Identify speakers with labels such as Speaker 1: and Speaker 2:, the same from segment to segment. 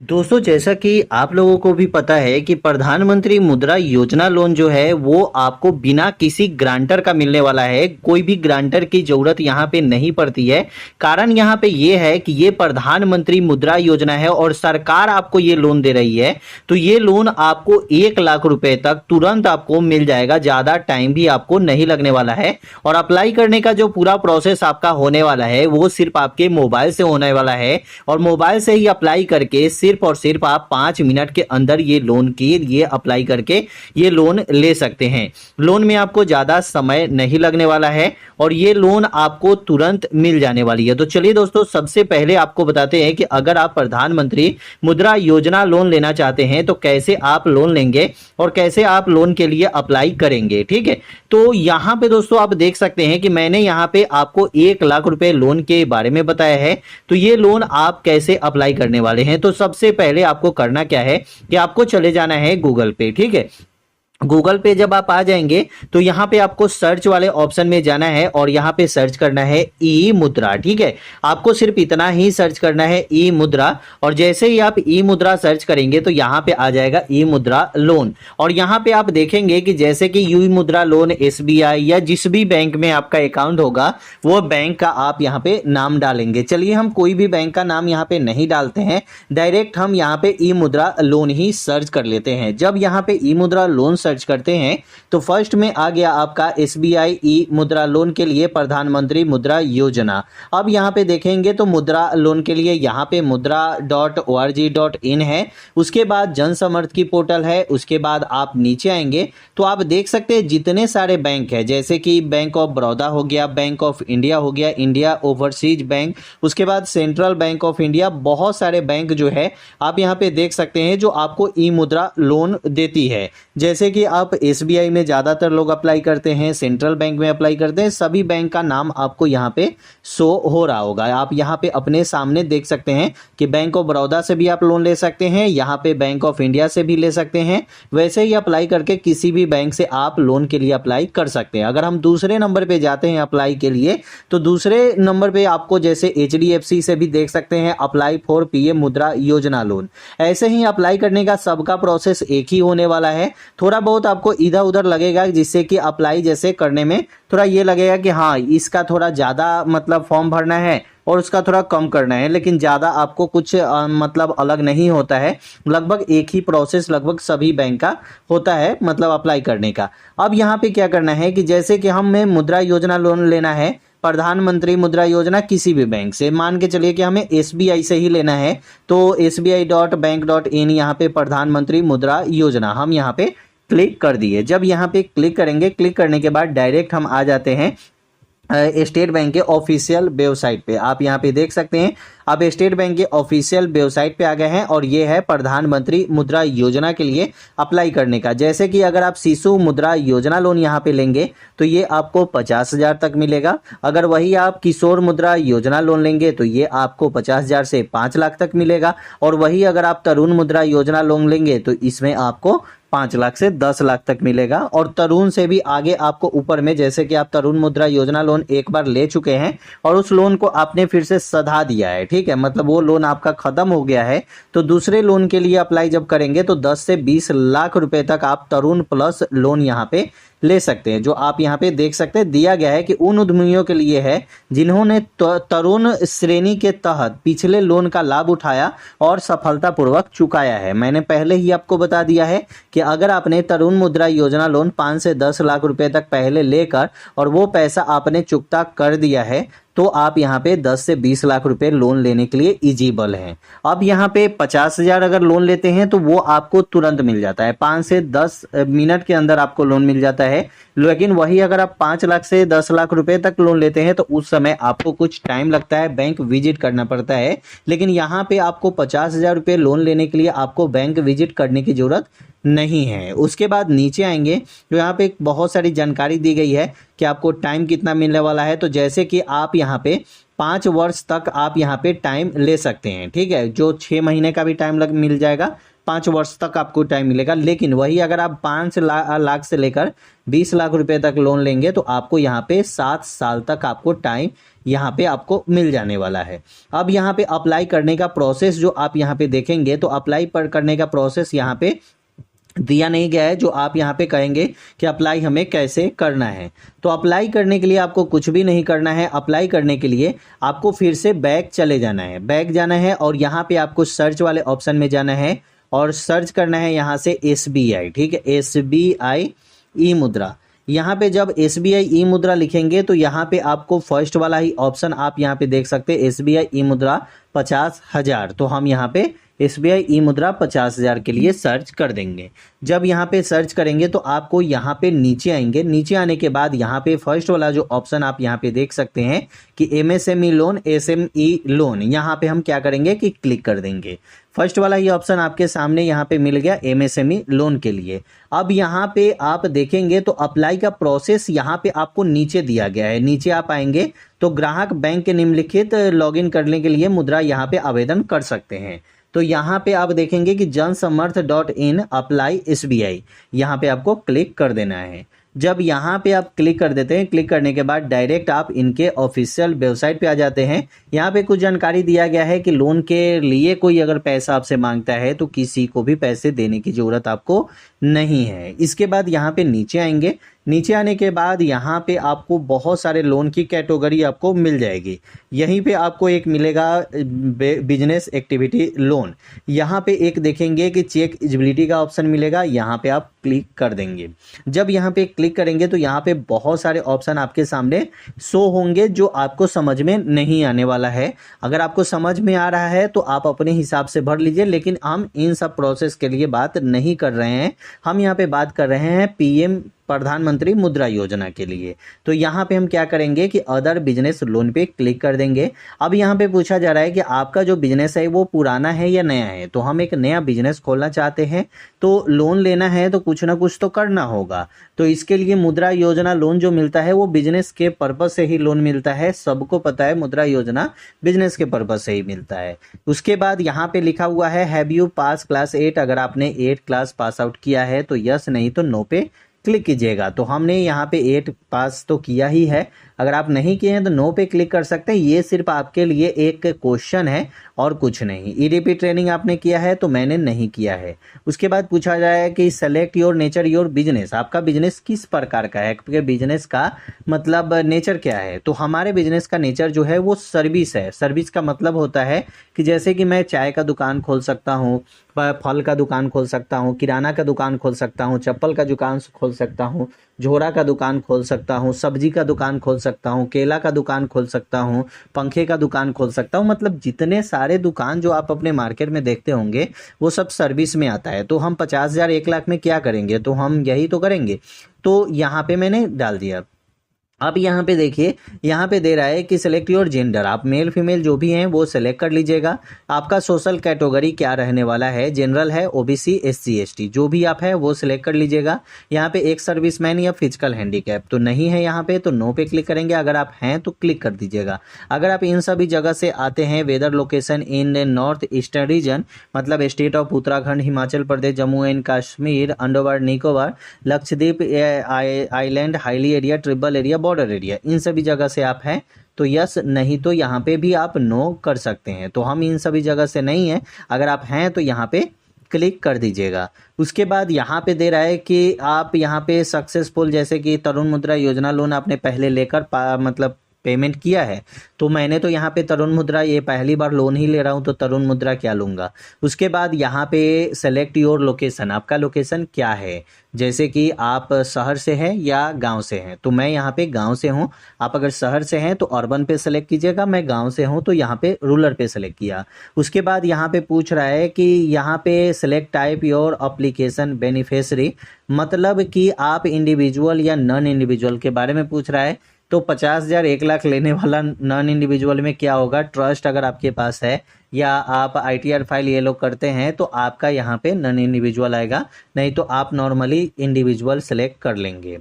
Speaker 1: दोस्तों, जैसा कि आप लोगों को भी पता है कि प्रधानमंत्री मुद्रा योजना लोन जो है वो आपको बिना किसी ग्रांटर का मिलने वाला है। कोई भी ग्रांटर की जरूरत यहाँ पे नहीं पड़ती है। कारण यहाँ पे ये है कि ये प्रधानमंत्री मुद्रा योजना है और सरकार आपको ये लोन दे रही है। तो ये लोन आपको 1 लाख रुपए तक तुरंत आपको मिल जाएगा। ज्यादा टाइम भी आपको नहीं लगने वाला है और अप्लाई करने का जो पूरा प्रोसेस आपका होने वाला है वो सिर्फ आपके मोबाइल से होने वाला है और मोबाइल से ही अप्लाई करके सिर्फ और सिर्फ आप 5 मिनट के अंदर ये लोन के लिए अप्लाई करके ये लोन ले सकते हैं। लोन में आपको ज्यादा समय नहीं लगने वाला है और ये लोन आपको तुरंत मिल जाने वाली है। तो चलिए दोस्तों, सबसे पहले आपको बताते हैं कि अगर आप प्रधानमंत्री मुद्रा योजना लोन लेना चाहते हैं तो कैसे आप लोन लेंगे और कैसे आप लोन के लिए अप्लाई करेंगे। ठीक है, तो यहाँ पे दोस्तों आप देख सकते हैं कि मैंने यहाँ पे आपको 1 लाख रुपए लोन के बारे में बताया है। तो ये लोन आप कैसे अप्लाई करने वाले हैं, तो सबसे पहले आपको करना क्या है कि आपको चले जाना है गूगल पे। ठीक है, गूगल पे जब आप आ जाएंगे तो यहाँ पे आपको सर्च वाले ऑप्शन में जाना है और यहाँ पे सर्च करना है ई मुद्रा। ठीक है, आपको सिर्फ इतना ही सर्च करना है ई मुद्रा और जैसे ही आप ई मुद्रा सर्च करेंगे तो यहाँ पे आ जाएगा ई मुद्रा लोन। और यहाँ पे आप देखेंगे कि जैसे कि ई मुद्रा लोन एसबीआई या जिस भी बैंक में आपका अकाउंट होगा वो बैंक का आप यहाँ पे नाम डालेंगे। चलिए हम कोई भी बैंक का नाम यहाँ पे नहीं डालते हैं, डायरेक्ट हम यहाँ पे ई मुद्रा लोन ही सर्च कर लेते हैं। जब यहाँ पे ई मुद्रा लोन सर्च करते हैं तो फर्स्ट में आ गया आपका एसबीआई ई मुद्रा लोन के लिए प्रधानमंत्री मुद्रा योजना। अब यहाँ पे देखेंगे तो मुद्रा लोन के लिए यहाँ पे मुद्रा.org.in है। उसके बाद जन समर्थ की पोर्टल है। उसके बाद आप नीचे आएंगे तो आप देख सकते हैं जितने सारे बैंक है, जैसे कि बैंक ऑफ बड़ौदा हो गया, बैंक ऑफ इंडिया हो गया, इंडिया ओवरसीज बैंक, उसके बाद सेंट्रल बैंक ऑफ इंडिया, बहुत सारे बैंक जो है आप यहाँ पे देख सकते हैं जो आपको ई मुद्रा लोन देती है। जैसे कि आप एसबीआई में ज़्यादातर लोग अप्लाई करते हैं, सेंट्रल बैंक में अप्लाई करते हैं, सभी बैंक का नाम आपको यहाँ पे शो हो रहा होगा। आप यहाँ पे अपने सामने देख सकते हैं कि बैंक ऑफ बड़ौदा से भी आप लोन ले सकते हैं, यहाँ पे बैंक ऑफ इंडिया से भी ले सकते हैं। वैसे ही अप्लाई करके किसी भी बैंक से आप लोन के लिए अप्लाई कर सकते हैं। अगर हम दूसरे नंबर पे जाते हैं अप्लाई के लिए तो दूसरे नंबर पे आपको जैसे एचडीएफसी से भी देख सकते हैं अप्लाई फॉर पीएम मुद्रा योजना लोन। ऐसे ही अप्लाई करने का सबका प्रोसेस एक ही होने वाला है। थोड़ा बहुत आपको इधर उधर लगेगा जिससे कि अप्लाई जैसे करने में थोड़ा ये लगेगा कि हाँ इसका थोड़ा ज़्यादा मतलब फॉर्म भरना है और उसका थोड़ा कम करना है, लेकिन ज़्यादा आपको कुछ मतलब अलग नहीं होता है। लगभग एक ही प्रोसेस लगभग सभी बैंक का होता है मतलब अप्लाई करने का। अब यहाँ पे क्या करना है कि जैसे कि हमें मुद्रा योजना लोन लेना है, प्रधानमंत्री मुद्रा योजना किसी भी बैंक से, मान के चलिए कि हमें एसबीआई से ही लेना है तो sbi.bank.in यहाँ पे प्रधानमंत्री मुद्रा योजना हम यहाँ पे क्लिक कर दिए। जब यहाँ पे क्लिक करेंगे, क्लिक करने के बाद डायरेक्ट हम आ जाते हैं स्टेट बैंक के ऑफिशियल वेबसाइट पे। आप यहाँ पे देख सकते हैं आप स्टेट बैंक के ऑफिशियल वेबसाइट पे आ गए हैं और ये है प्रधानमंत्री मुद्रा योजना के लिए अप्लाई करने का। जैसे कि अगर आप शिशु मुद्रा योजना लोन यहाँ पे लेंगे तो ये आपको 50,000 तक मिलेगा। अगर वही आप किशोर मुद्रा योजना लोन लेंगे तो ये आपको 50,000 से 5 लाख तक मिलेगा। और वही अगर आप तरुण मुद्रा योजना लोन लेंगे तो इसमें आपको 5 लाख से 10 लाख तक मिलेगा। और तरुण से भी आगे आपको ऊपर में, जैसे कि आप तरुण मुद्रा योजना लोन एक बार ले चुके हैं और उस लोन को आपने फिर से सधा दिया है, ठीक है, मतलब वो लोन आपका खत्म हो गया है, तो दूसरे लोन के लिए अप्लाई जब करेंगे तो 10 से 20 लाख रुपए तक आप तरुण प्लस लोन यहाँ पे ले सकते हैं। जो आप यहाँ पे देख सकते हैं दिया गया है कि उन उद्यमियों के लिए है जिन्होंने तरुण श्रेणी के तहत पिछले लोन का लाभ उठाया और सफलतापूर्वक चुकाया है। मैंने पहले ही आपको बता दिया है कि अगर आपने तरुण मुद्रा योजना लोन 5 से 10 लाख रुपए तक पहले लेकर और वो पैसा आपने चुकता कर दिया है तो आप यहाँ पे 10 से 20 लाख रुपए लोन लेने के लिए इजिबल हैं। अब यहाँ पे 50,000 अगर लोन लेते हैं तो वो आपको तुरंत मिल जाता है, 5 से 10 मिनट के अंदर आपको लोन मिल जाता है। लेकिन वही अगर आप 5 लाख से 10 लाख रुपए तक लोन लेते हैं तो उस समय आपको कुछ टाइम लगता है, बैंक विजिट करना पड़ता है। लेकिन यहाँ पे आपको 50,000 रुपये लोन लेने के लिए आपको बैंक विजिट करने की जरूरत नहीं है। उसके बाद नीचे आएंगे तो यहाँ पे बहुत सारी जानकारी दी गई है कि आपको टाइम कितना मिलने वाला है। तो जैसे कि आप यहाँ पे 5 वर्ष तक आप यहाँ पे टाइम ले सकते हैं, ठीक है, जो 6 महीने का भी टाइम मिल जाएगा, 5 वर्ष तक आपको टाइम मिलेगा। लेकिन वही अगर आप 5 लाख से लेकर 20 लाख रुपए तक लोन लेंगे तो आपको यहाँ पे 7 साल तक आपको टाइम यहाँ पे आपको मिल जाने वाला है। अब यहाँ पे अप्लाई करने का प्रोसेस जो आप यहाँ पे देखेंगे तो अप्लाई करने का प्रोसेस यहाँ पे दिया नहीं गया है, जो आप यहाँ पे कहेंगे कि अप्लाई हमें कैसे करना है। तो अप्लाई करने के लिए आपको कुछ भी नहीं करना है। अप्लाई करने के लिए आपको फिर से बैक चले जाना है, बैक जाना है और यहाँ पे आपको सर्च वाले ऑप्शन में जाना है और सर्च करना है यहाँ से SBI, ठीक है, SBI ई मुद्रा। यहाँ पे जब SBI ई मुद्रा लिखेंगे तो यहाँ पे आपको फर्स्ट वाला ही ऑप्शन आप यहाँ पे देख सकते हैं, SBI ई मुद्रा 50,000। तो हम यहाँ पे SBI ई मुद्रा 50,000 के लिए सर्च कर देंगे। जब यहाँ पे सर्च करेंगे तो आपको यहाँ पे नीचे आएंगे। नीचे आने के बाद यहाँ पे फर्स्ट वाला जो ऑप्शन आप यहाँ पे देख सकते हैं कि MSME लोन, SME लोन, यहाँ पे हम क्या करेंगे कि क्लिक कर देंगे। फर्स्ट वाला ये ऑप्शन आपके सामने यहाँ पे मिल गया MSME लोन के लिए। अब यहाँ पे आप देखेंगे तो अप्लाई का प्रोसेस यहाँ पे आपको नीचे दिया गया है। नीचे आप आएंगे तो ग्राहक बैंक के निम्नलिखित लॉगिन करने के लिए मुद्रा यहाँ पे आवेदन कर सकते हैं। तो यहाँ पे आप देखेंगे कि जनसमर्थ.in अप्लाई SBI, यहाँ पे आपको क्लिक कर देना है। जब यहाँ पे आप क्लिक कर देते हैं, क्लिक करने के बाद डायरेक्ट आप इनके ऑफिशियल वेबसाइट पे आ जाते हैं। यहाँ पे कुछ जानकारी दिया गया है कि लोन के लिए कोई अगर पैसा आपसे मांगता है तो किसी को भी पैसे देने की जरूरत आपको नहीं है। इसके बाद यहाँ पे नीचे आएंगे। नीचे आने के बाद यहाँ पे आपको बहुत सारे लोन की कैटेगरी आपको मिल जाएगी। यहीं पे आपको एक मिलेगा बिजनेस एक्टिविटी लोन। यहाँ पे एक देखेंगे कि चेक एलिजिबिलिटी का ऑप्शन मिलेगा, यहाँ पे आप क्लिक कर देंगे। जब यहाँ पे क्लिक करेंगे तो यहाँ पे बहुत सारे ऑप्शन आपके सामने शो होंगे जो आपको समझ में नहीं आने वाला है। अगर आपको समझ में आ रहा है तो आप अपने हिसाब से भर लीजिए, लेकिन हम इन सब प्रोसेस के लिए बात नहीं कर रहे हैं। हम यहाँ पे बात कर रहे हैं PM प्रधानमंत्री मुद्रा योजना के लिए। तो यहाँ पे हम क्या करेंगे कि अदर बिजनेस लोन पे क्लिक कर देंगे। अब यहाँ पे पूछा जा रहा है कि आपका जो बिजनेस है वो पुराना है या नया है। तो हम एक नया बिजनेस खोलना चाहते हैं, तो लोन लेना है तो कुछ ना कुछ तो करना होगा। तो इसके लिए मुद्रा योजना लोन जो मिलता है वो बिजनेस के पर्पज से ही लोन मिलता है। सबको पता है मुद्रा योजना बिजनेस के पर्पज से ही मिलता है। उसके बाद यहाँ पे लिखा हुआ है हैव यू पास क्लास 8, अगर आपने 8 क्लास पास आउट किया है तो यस, नहीं तो नो पे क्लिक कीजिएगा। तो हमने यहाँ पे 8 पास तो किया ही है। अगर आप नहीं किए हैं तो नो पे क्लिक कर सकते हैं। ये सिर्फ आपके लिए एक क्वेश्चन है और कुछ नहीं। EDP ट्रेनिंग आपने किया है तो मैंने नहीं किया है। उसके बाद पूछा जाए कि select your nature your business, आपका बिजनेस किस प्रकार का है, आपके बिजनेस का मतलब नेचर क्या है। तो हमारे बिजनेस का नेचर जो है वो सर्विस है। सर्विस का मतलब होता है कि जैसे कि मैं चाय का दुकान खोल सकता हूँ, फल का दुकान खोल सकता हूँ, किराना का दुकान खोल सकता हूँ, चप्पल का दुकान खोल सकता हूँ, झोरा का दुकान खोल सकता हूँ, सब्जी का दुकान खोल सकता हूँ, केला का दुकान खोल सकता हूँ, पंखे का दुकान खोल सकता हूँ। मतलब जितने सारे दुकान जो आप अपने मार्केट में देखते होंगे वो सब सर्विस में आता है। तो हम 50,000 1 लाख में क्या करेंगे, तो हम यही तो करेंगे। तो यहाँ पे मैंने डाल दिया। अब यहाँ पे देखिए, यहाँ पे दे रहा है कि सिलेक्ट योर जेंडर, आप मेल फीमेल जो भी हैं वो सिलेक्ट कर लीजिएगा। आपका सोशल कैटेगरी क्या रहने वाला है, जनरल है, OBC, SC ST, जो भी आप है वो सिलेक्ट कर लीजिएगा। यहाँ पे एक सर्विसमैन या फिजिकल हैंडीकैप तो नहीं है यहाँ पे, तो नो पे क्लिक करेंगे। अगर आप हैं तो क्लिक कर दीजिएगा। अगर आप इन सभी जगह से आते हैं, whether location in north eastern region, मतलब state of Uttarakhand, Himachal Pradesh, Jammu and Kashmir, Andaman Nicobar, Lakshadweep island, highly area, tribal area, border area, इन सभी जगह से आप हैं तो यस, नहीं तो यहाँ पे भी आप नो कर सकते हैं। तो हम इन सभी जगह से नहीं हैं। अगर आप हैं तो यहाँ पे क्लिक कर दीजिएगा। उसके बाद यहाँ पे दे रहा है कि आप यहाँ पे सक्सेसफुल, जैसे कि तरुण मुद्रा योजना लोन आपने पहले लेकर मतलब पेमेंट किया है। तो मैंने तो यहाँ पे तरुण मुद्रा ये पहली बार लोन ही ले रहा हूँ, तो तरुण मुद्रा क्या लूँगा। उसके बाद यहाँ पे सेलेक्ट योर लोकेशन, आपका लोकेशन क्या है, जैसे कि आप शहर से हैं या गांव से हैं। तो मैं यहाँ पे गांव से हूँ। आप अगर शहर से हैं तो अर्बन पे सेलेक्ट कीजिएगा, मैं गांव से हूँ तो यहाँ पे रूरल पे सेलेक्ट किया। उसके बाद यहाँ पे पूछ रहा है कि यहाँ पे select type your application beneficiary, मतलब कि आप इंडिविजुअल या नॉन इंडिविजुअल के बारे में पूछ रहा है। तो 50,000 1 लाख लेने वाला नॉन इंडिविजुअल में क्या होगा, ट्रस्ट अगर आपके पास है या आप ITR फाइल ये लोग करते हैं तो आपका यहाँ पे नॉन इंडिविजुअल आएगा, नहीं तो आप नॉर्मली इंडिविजुअल सेलेक्ट कर लेंगे।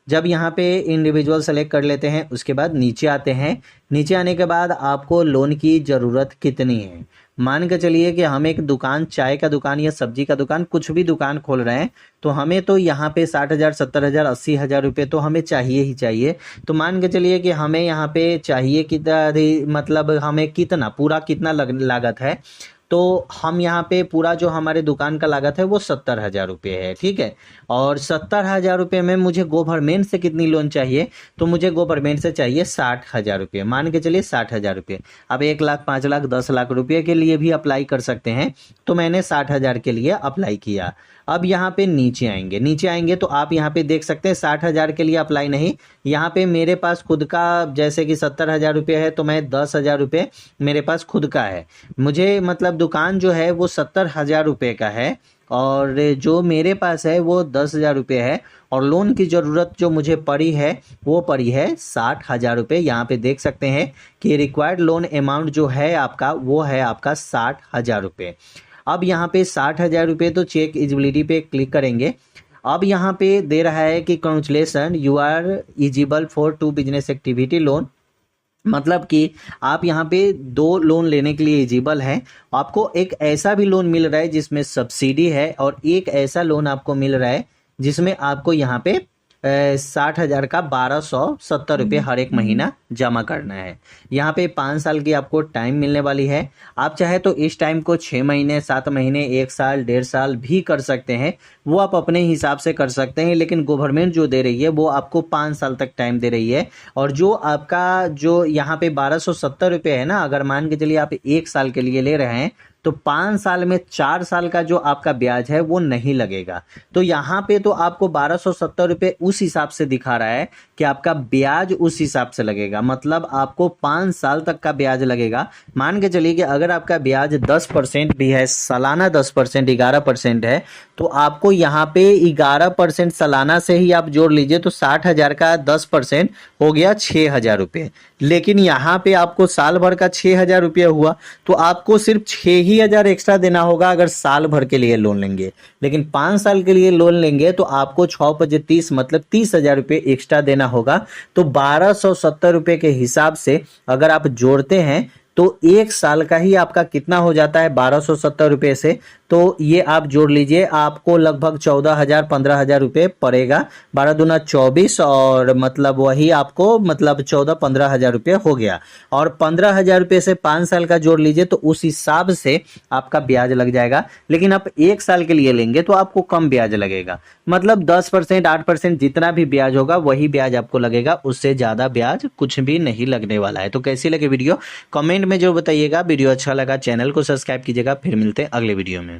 Speaker 1: जब यहाँ पे इंडिविजुअल सेलेक्ट कर लेते हैं उसके बाद नीचे आते हैं। नीचे आने के बाद आपको लोन की ज़रूरत कितनी है, मान के चलिए कि हम एक दुकान, चाय का दुकान या सब्जी का दुकान, कुछ भी दुकान खोल रहे हैं, तो हमें तो यहाँ पे 60,000, 70,000, 80,000 रुपये तो हमें चाहिए ही चाहिए। तो मान के चलिए कि हमें यहाँ पे चाहिए कितना, मतलब हमें कितना, पूरा कितना लागत है, तो हम यहाँ पे पूरा जो हमारे दुकान का लागत है वो 70,000 रुपये है, ठीक है। और 70,000 रुपये में मुझे गवर्नमेंट से कितनी लोन चाहिए, तो मुझे गवर्नमेंट से चाहिए 60,000 रुपये, मान के चलिए 60,000 रुपये। अब 1 लाख, 5 लाख, 10 लाख रुपये के लिए भी अप्लाई कर सकते हैं, तो मैंने 60,000 के लिए अप्लाई किया। अब यहाँ पे नीचे आएंगे तो आप यहाँ पे देख सकते हैं 60,000 के लिए अप्लाई नहीं, यहाँ पे मेरे पास खुद का जैसे कि 70,000 रुपये है, तो मैं 10,000 रुपये मेरे पास खुद का है। मुझे मतलब दुकान जो है वो 70,000 रुपये का है, और जो मेरे पास है वो 10,000 रुपये है, और लोन की ज़रूरत जो मुझे पड़ी है वो पड़ी है 60,000 रुपये। यहाँ पे देख सकते हैं कि रिक्वायर्ड लोन अमाउंट जो है आपका वो है आपका 60,000 रुपये। अब यहाँ पे 60,000 रुपये तो चेक एलिजिबिलिटी पे क्लिक करेंगे। अब यहाँ पे दे रहा है कि congratulation, you are eligible for 2 business activity loan, मतलब कि आप यहाँ पे 2 लोन लेने के लिए एलिजिबल हैं। आपको एक ऐसा भी लोन मिल रहा है जिसमें सब्सिडी है, और एक ऐसा लोन आपको मिल रहा है जिसमें आपको यहाँ पे 60,000 का 1,270 रुपये हर एक महीना जमा करना है। यहाँ पे 5 साल की आपको टाइम मिलने वाली है। आप चाहे तो इस टाइम को 6 महीने, 7 महीने, 1 साल, 1.5 साल भी कर सकते हैं, वो आप अपने हिसाब से कर सकते हैं, लेकिन गवर्नमेंट जो दे रही है वो आपको 5 साल तक टाइम दे रही है। और जो आपका जो यहाँ पे 1,270 रुपये है ना, अगर मान के चलिए आप 1 साल के लिए ले रहे हैं, तो 5 साल में 4 साल का जो आपका ब्याज है वो नहीं लगेगा। तो यहाँ पे तो आपको 1,270 रुपये उस हिसाब से दिखा रहा है कि आपका ब्याज उस हिसाब से लगेगा, मतलब आपको 5 साल तक का ब्याज लगेगा। मान के चलिए कि अगर आपका ब्याज 10% भी है, सालाना 10%, 11% है, तो आपको यहाँ पे 11% सालाना से ही आप जोड़ लीजिए, तो 60,000 का 10% हो गया 6,000 रुपये। लेकिन यहाँ पे आपको साल भर का 6,000 रुपये हुआ, तो आपको सिर्फ 6,000 एक्स्ट्रा देना होगा अगर साल भर के लिए लोन लेंगे। लेकिन 5 साल के लिए लोन लेंगे तो आपको 6×5 मतलब 30,000 रुपये एक्स्ट्रा देना होगा। तो 1,270 रुपये के हिसाब से अगर आप जोड़ते हैं तो 1 साल का ही आपका कितना हो जाता है 1,270 रुपये से, तो ये आप जोड़ लीजिए, आपको लगभग 14,000, 15,000 रुपये पड़ेगा। 12 दूना 24, और मतलब वही आपको मतलब 14-15,000 रुपये हो गया। और 15,000 रुपये से 5 साल का जोड़ लीजिए, तो उस हिसाब से आपका ब्याज लग जाएगा। लेकिन आप 1 साल के लिए लेंगे तो आपको कम ब्याज लगेगा, मतलब 10%, 8% जितना भी ब्याज होगा वही ब्याज आपको लगेगा, उससे ज़्यादा ब्याज कुछ भी नहीं लगने वाला है। तो कैसी लगे वीडियो कमेंट में जो बताइएगा। वीडियो अच्छा लगा चैनल को सब्सक्राइब कीजिएगा। फिर मिलते हैं अगले वीडियो में।